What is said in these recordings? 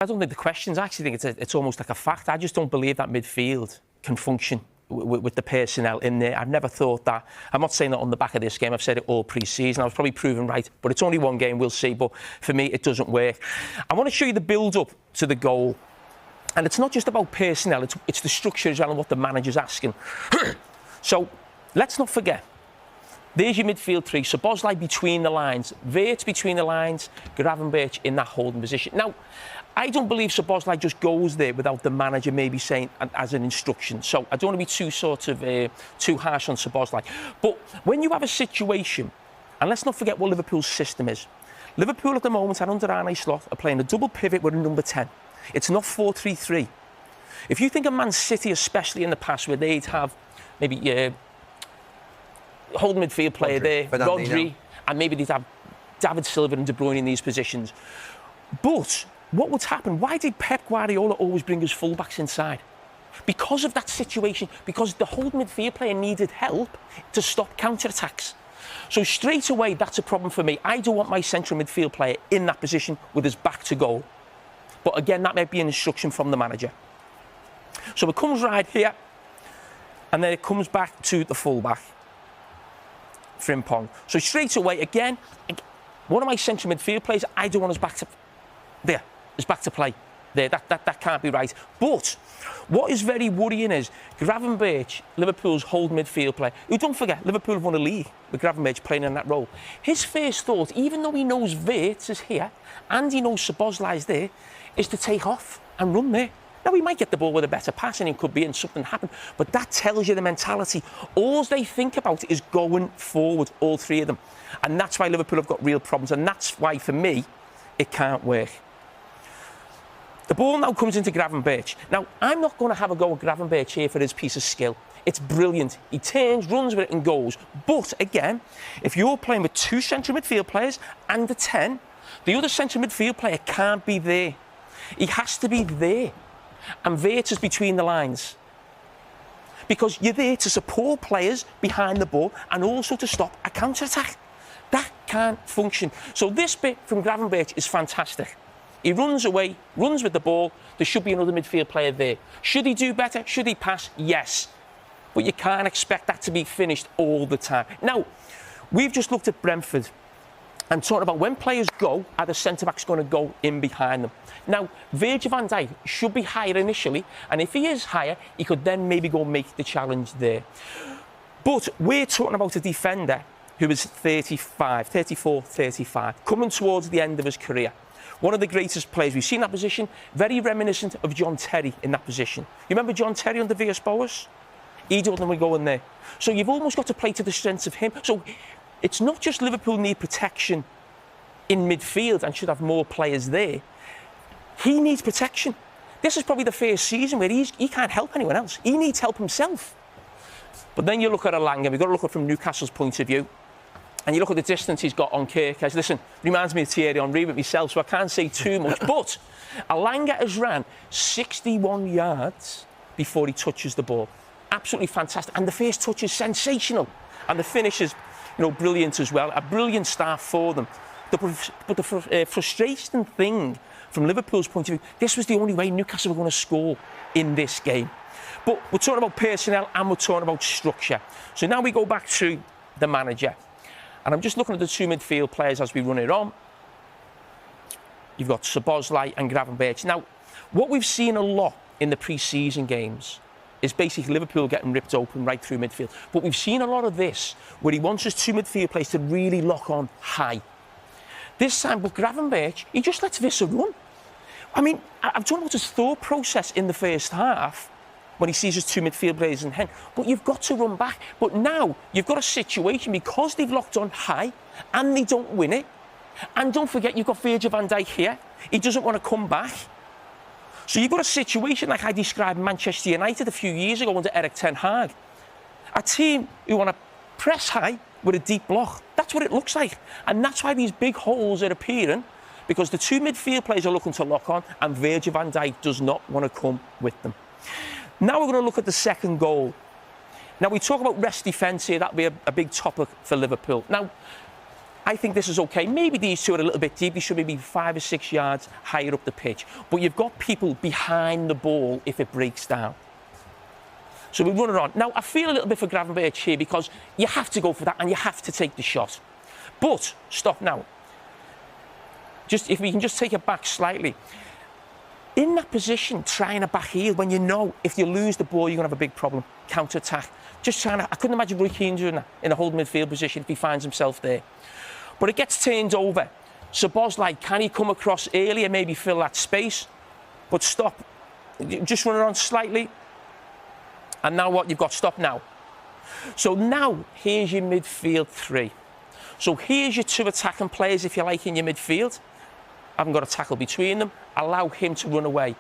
I don't think the questions. I actually think it's almost like a fact. I just don't believe that midfield can function with the personnel in there. I've never thought that. I'm not saying that on the back of this game. I've said it all pre-season. I was probably proven right, but it's only one game. We'll see. But for me, it doesn't work. I want to show you the build-up to the goal. And it's not just about personnel. It's the structure as well and what the manager's asking. So let's not forget. There's your midfield three. So Szoboszlai between the lines. Wirtz between the lines. Gravenberch in that holding position. Now, I don't believe Szoboszlai just goes there without the manager maybe saying as an instruction. So I don't want to be too harsh on Szoboszlai. But when you have a situation, and let's not forget what Liverpool's system is. Liverpool at the moment, and under Arne Slot, are playing a double pivot with a number 10. It's not 4-3-3. If you think of Man City, especially in the past, where they'd have maybe holding midfield player there, Rodri, and maybe they'd have David Silva and De Bruyne in these positions. But what would happen? Why did Pep Guardiola always bring his fullbacks inside? Because of that situation, because the holding midfield player needed help to stop counter-attacks. So straight away, that's a problem for me. I don't want my central midfield player in that position with his back to goal. But again, that might be an instruction from the manager. So it comes right here, and then it comes back to the fullback, Frimpong. So straight away, again, one of my central midfield players, I don't want his back to there. His back to play there. That can't be right. But what is very worrying is Gravenberch, Liverpool's holding midfield player, who, don't forget, Liverpool have won a league with Gravenberch playing in that role. His first thought, even though he knows Wirtz is here and he knows Szoboszlai is there, is to take off and run there. Now, he might get the ball with a better pass and it could be and something happen, but that tells you the mentality. All they think about is going forward, all three of them. And that's why Liverpool have got real problems, and that's why, for me, it can't work. The ball now comes into Gravenberch. Now, I'm not going to have a go at Gravenberch here for his piece of skill. It's brilliant. He turns, runs with it and goes. But, again, if you're playing with two central midfield players and a 10, the other central midfield player can't be there. He has to be there. And Wirtz is between the lines. Because you're there to support players behind the ball and also to stop a counter-attack. That can't function. So this bit from Gravenberch is fantastic. He runs away, runs with the ball. There should be another midfield player there. Should he do better? Should he pass? Yes. But you can't expect that to be finished all the time. Now, we've just looked at Brentford and talking about when players go, are the centre-backs going to go in behind them? Now, Virgil van Dijk should be higher initially, and if he is higher, he could then maybe go make the challenge there. But we're talking about a defender who is 34, 35, coming towards the end of his career. One of the greatest players we've seen in that position, very reminiscent of John Terry in that position. You remember John Terry under Villas-Boas? He doesn't want to go in there. So you've almost got to play to the strengths of him. So it's not just Liverpool need protection in midfield and should have more players there. He needs protection. This is probably the first season where he can't help anyone else. He needs help himself. But then you look at Alanga, we've got to look at it from Newcastle's point of view. And you look at the distance he's got on Carragher. Listen, reminds me of Thierry Henry with myself, so I can't say too much. But Alanga has ran 61 yards before he touches the ball. Absolutely fantastic. And the first touch is sensational. And the finish is, brilliant as well. A brilliant start for them. But the frustrating thing from Liverpool's point of view, this was the only way Newcastle were going to score in this game. But we're talking about personnel and we're talking about structure. So now we go back to the manager. And I'm just looking at the two midfield players as we run it on. You've got Szoboszlai and Gravenberch. Now, what we've seen a lot in the pre-season games is basically Liverpool getting ripped open right through midfield. But we've seen a lot of this where he wants his two midfield players to really lock on high. This time, with Gravenberch, he just lets Visser run. I mean, I'm talking about his thought process in the first half when he sees his two midfield players in hand. But you've got to run back. But now you've got a situation because they've locked on high and they don't win it. And don't forget, you've got Virgil van Dijk here. He doesn't want to come back. So you've got a situation like I described Manchester United a few years ago under Erik ten Hag. A team who want to press high with a deep block. That's what it looks like. And that's why these big holes are appearing, because the two midfield players are looking to lock on and Virgil van Dijk does not want to come with them. Now we're going to look at the second goal. Now we talk about rest defence here. That'll be a big topic for Liverpool. Now, I think this is okay. Maybe these two are a little bit deep. They should maybe 5 or 6 yards higher up the pitch. But you've got people behind the ball if it breaks down. So we run it on. Now, I feel a little bit for Gravenberch here because you have to go for that and you have to take the shot. But, stop now. Just if we can just take it back slightly. In that position, trying a back heel when you know if you lose the ball, you're going to have a big problem. Counter-attack. Just trying to... I couldn't imagine Roy Keane doing that in a holding midfield position if he finds himself there. But it gets turned over. Szoboszlai, can he come across earlier, maybe fill that space? But stop. Just run it on slightly. And now what? You've got stop now. So now, here's your midfield three. So here's your two attacking players, if you like, in your midfield. Haven't got a tackle between them. Allow him to run away.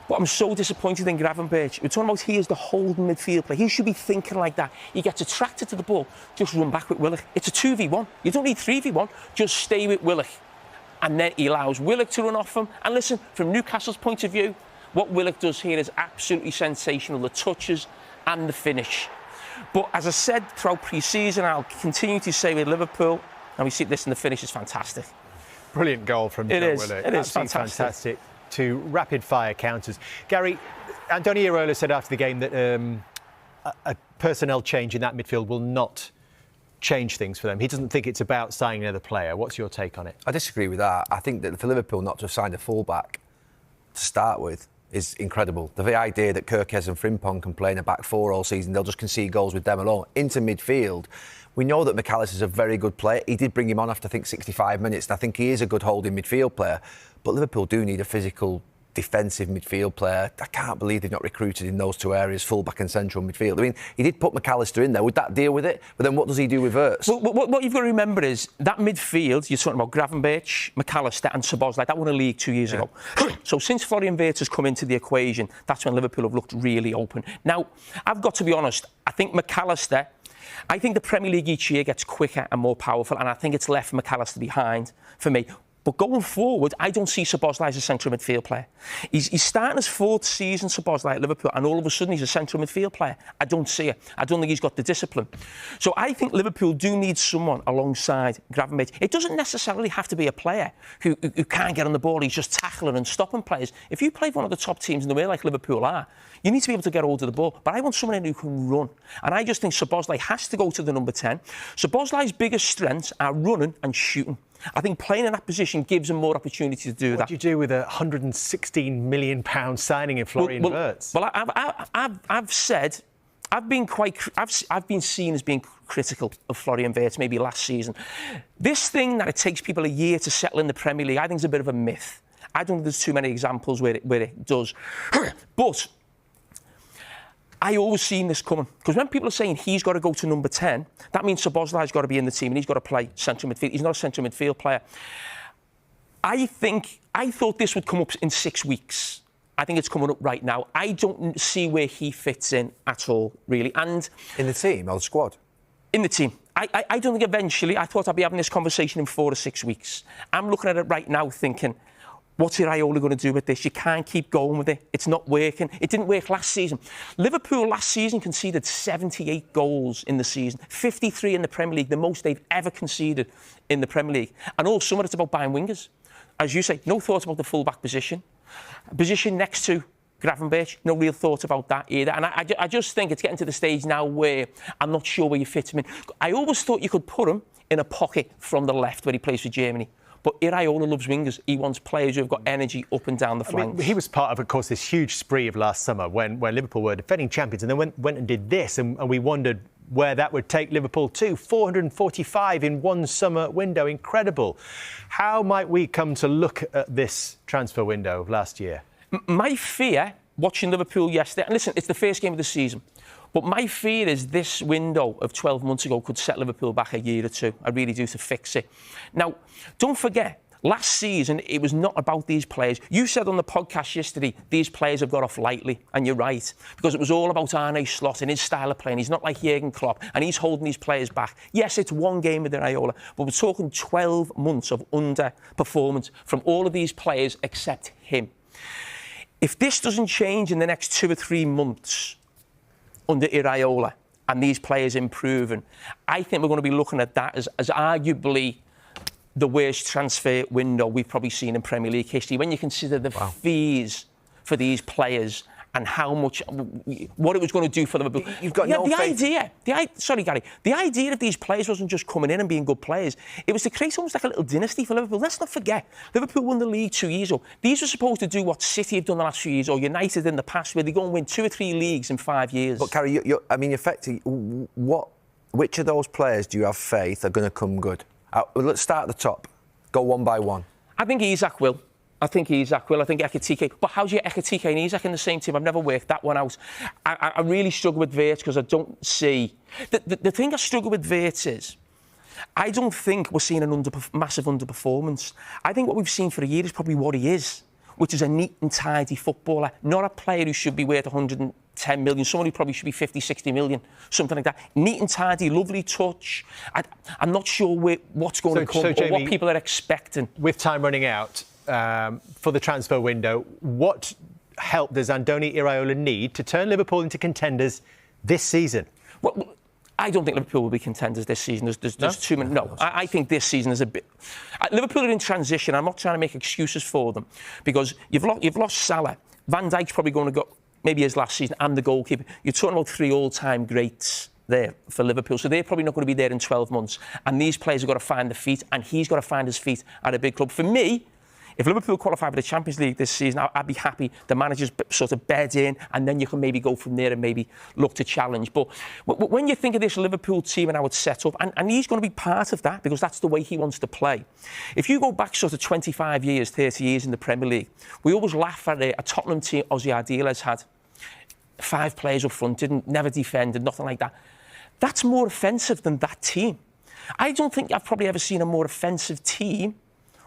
But I'm so disappointed in Gravenberch. We're talking about he is the holding midfield player. He should be thinking like that. He gets attracted to the ball, just run back with Willock. It's a 2v1. You don't need 3v1. Just stay with Willock. And then he allows Willock to run off him. And listen, from Newcastle's point of view, what Willock does here is absolutely sensational. The touches and the finish. But as I said throughout pre-season, I'll continue to say with Liverpool, and we see this in the finish, is fantastic. Brilliant goal from Joe Willock. It is fantastic. Two rapid-fire counters. Gary, Andoni Iraola said after the game that a personnel change in that midfield will not change things for them. He doesn't think it's about signing another player. What's your take on it? I disagree with that. I think that for Liverpool not to have signed a full-back to start with is incredible. The idea that Carragher and Frimpong can play in a back four all season, they'll just concede goals with them alone. Into midfield, we know that McAllister's a very good player. He did bring him on after, I think, 65 minutes, and I think he is a good holding midfield player. But Liverpool do need a physical, defensive midfield player. I can't believe they've not recruited in those two areas, full-back and central midfield. I mean, he did put McAllister in there. Would that deal with it? But then what does he do with Wirtz? Well, what you've got to remember is that midfield, you're talking about Gravenberch, McAllister and Szoboszlai, that won a league 2 years ago. So since Florian Wirtz has come into the equation, that's when Liverpool have looked really open. Now, I've got to be honest, I think McAllister, I think the Premier League each year gets quicker and more powerful, and I think it's left McAllister behind for me. But going forward, I don't see Szoboszlai as a central midfield player. He's starting his 4th season, Szoboszlai, at Liverpool, and all of a sudden he's a central midfield player. I don't see it. I don't think he's got the discipline. So I think Liverpool do need someone alongside Gravenberch. It doesn't necessarily have to be a player who can't get on the ball. He's just tackling and stopping players. If you play for one of the top teams in the world like Liverpool are, you need to be able to get hold of the ball. But I want someone in who can run. And I just think Szoboszlai has to go to the number 10. Szoboszlai's biggest strengths are running and shooting. I think playing in that position gives him more opportunity to do that. What do you do with a £116 million signing in Florian Wirtz? Well, I've said, I've been seen as being critical of Florian Wirtz maybe last season. This thing that it takes people a year to settle in the Premier League, I think is a bit of a myth. I don't think there's too many examples where it does. But I always seen this coming. Because when people are saying he's got to go to number 10, that means Szoboszlai's got to be in the team and he's got to play central midfield. He's not a central midfield player. I thought this would come up in 6 weeks. I think it's coming up right now. I don't see where he fits in at all, really. And in the team or the squad? In the team. I don't think eventually, I thought I'd be having this conversation in 4 or 6 weeks. I'm looking at it right now thinking, what's Iraola going to do with this? You can't keep going with it. It's not working. It didn't work last season. Liverpool last season conceded 78 goals in the season, 53 in the Premier League, the most they've ever conceded in the Premier League. And all summer it's about buying wingers. As you say, no thought about the full-back position. Position next to Gravenberch, no real thought about that either. And I just think it's getting to the stage now where I'm not sure where you fit him in. I always thought you could put him in a pocket from the left where he plays for Germany. But Iraola loves wingers. He wants players who have got energy up and down the flanks. I mean, he was part of course, this huge spree of last summer when Liverpool were defending champions and then went and did this, and we wondered where that would take Liverpool to. 445 in one summer window. Incredible. How might we come to look at this transfer window of last year? My fear, watching Liverpool yesterday, and listen, it's the first game of the season, but my fear is this window of 12 months ago could set Liverpool back a year or two. I really do, to fix it. Now, don't forget, last season, it was not about these players. You said on the podcast yesterday, these players have got off lightly, and you're right, because it was all about Arne Slot and his style of playing. He's not like Jurgen Klopp, and he's holding these players back. Yes, it's one game with Iraola, but we're talking 12 months of underperformance from all of these players except him. If this doesn't change in the next 2 or 3 months under Iraola and these players improving, I think we're going to be looking at that as arguably the worst transfer window we've probably seen in Premier League history. When you consider the fees for these players and how much, what it was going to do for Liverpool. You've got no faith. Sorry, Gary. The idea of these players wasn't just coming in and being good players. It was to create almost like a little dynasty for Liverpool. Let's not forget, Liverpool won the league 2 years ago. These were supposed to do what City have done the last few years, or United in the past, where they go and win 2 or 3 leagues in 5 years. But, Carrie, effectively, which of those players do you have faith are going to come good? Let's start at the top. Go one by one. I think Isak will. I think Ekitike. But how's your Ekitike and Isak in the same team? I've never worked that one out. I really struggle with Wirtz because I don't see... The thing I struggle with Wirtz is, I don't think we're seeing a massive underperformance. I think what we've seen for a year is probably what he is, which is a neat and tidy footballer, not a player who should be worth 110 million, someone who probably should be 50, 60 million, something like that. Neat and tidy, lovely touch. I'm not sure what's going to come or Jamie, what people are expecting. With time running out, for the transfer window, what help does Andoni Iraola need to turn Liverpool into contenders this season? Well, I don't think Liverpool will be contenders this season. There's too many. No, I think this season is a bit... Liverpool are in transition. I'm not trying to make excuses for them because you've lost Salah. Van Dijk's probably going to go maybe his last season, and the goalkeeper. You're talking about 3 all-time greats there for Liverpool, so they're probably not going to be there in 12 months. And these players have got to find their feet, and he's got to find his feet at a big club. For me, if Liverpool qualify for the Champions League this season, I'd be happy. The manager's sort of bed in, and then you can maybe go from there and maybe look to challenge. But when you think of this Liverpool team and how it's set up, and he's going to be part of that because that's the way he wants to play. If you go back sort of 25 years, 30 years in the Premier League, we always laugh at a Tottenham team Ozzy Ardiles had. 5 players up front, never defended, nothing like that. That's more offensive than that team. I don't think I've probably ever seen a more offensive team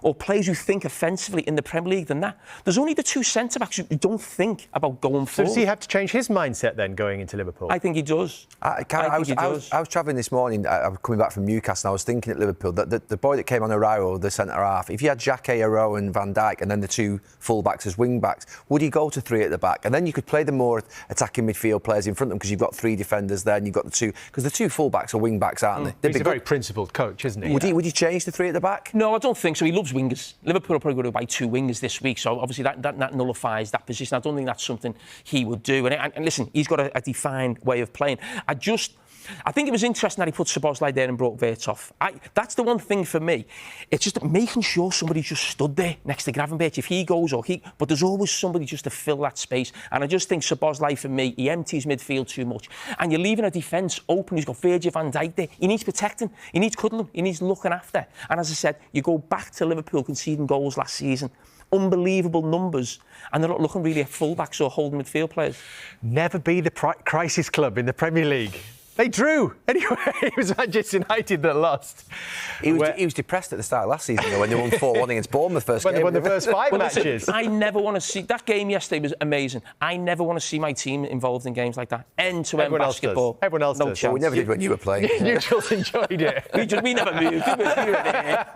or players who think offensively in the Premier League than that. There's only the 2 centre-backs who don't think about going forward. So does he have to change his mindset then going into Liverpool? I think he does. I was travelling this morning, I was coming back from Newcastle, and I was thinking at Liverpool that the boy that came on Araujo, the centre-half, if you had Xhaka, Aroa and Van Dijk and then the 2 full-backs as wing-backs, would he go to 3 at the back? And then you could play the more attacking midfield players in front of them because you've got 3 defenders there and you've got the 2... Because the 2 full-backs are wing-backs, aren't they? He's a very principled coach, isn't he? Would he change the 3 at the back? No, I don't think so. He loves wingers. Liverpool are probably going to buy 2 wingers this week, so obviously that nullifies that position. I don't think that's something he would do. And listen, he's got a defined way of playing. I think it was interesting that he put Szoboszlai there and brought Wirtz off. That's the one thing for me. It's just making sure somebody just stood there next to Gravenberch. If he goes but there's always somebody just to fill that space. And I just think Szoboszlai, for me, he empties midfield too much. And you're leaving a defence open. He's got Virgil van Dijk there. He needs protecting. He needs cuddling. He needs looking after. And as I said, you go back to Liverpool conceding goals last season. Unbelievable numbers, and they're not looking really at full-backs or holding midfield players. Never be the crisis club in the Premier League. They drew. Anyway, it was Manchester United that lost. He was depressed at the start of last season, though, when they won 4-1 against Bournemouth first game. When they won the first 5 matches. Listen, I never want to see... That game yesterday was amazing. I never want to see my team involved in games like that. End-to-end basketball. Everyone else does. Well, we never did when you were playing. Neutrals enjoyed it. We never moved. We were there.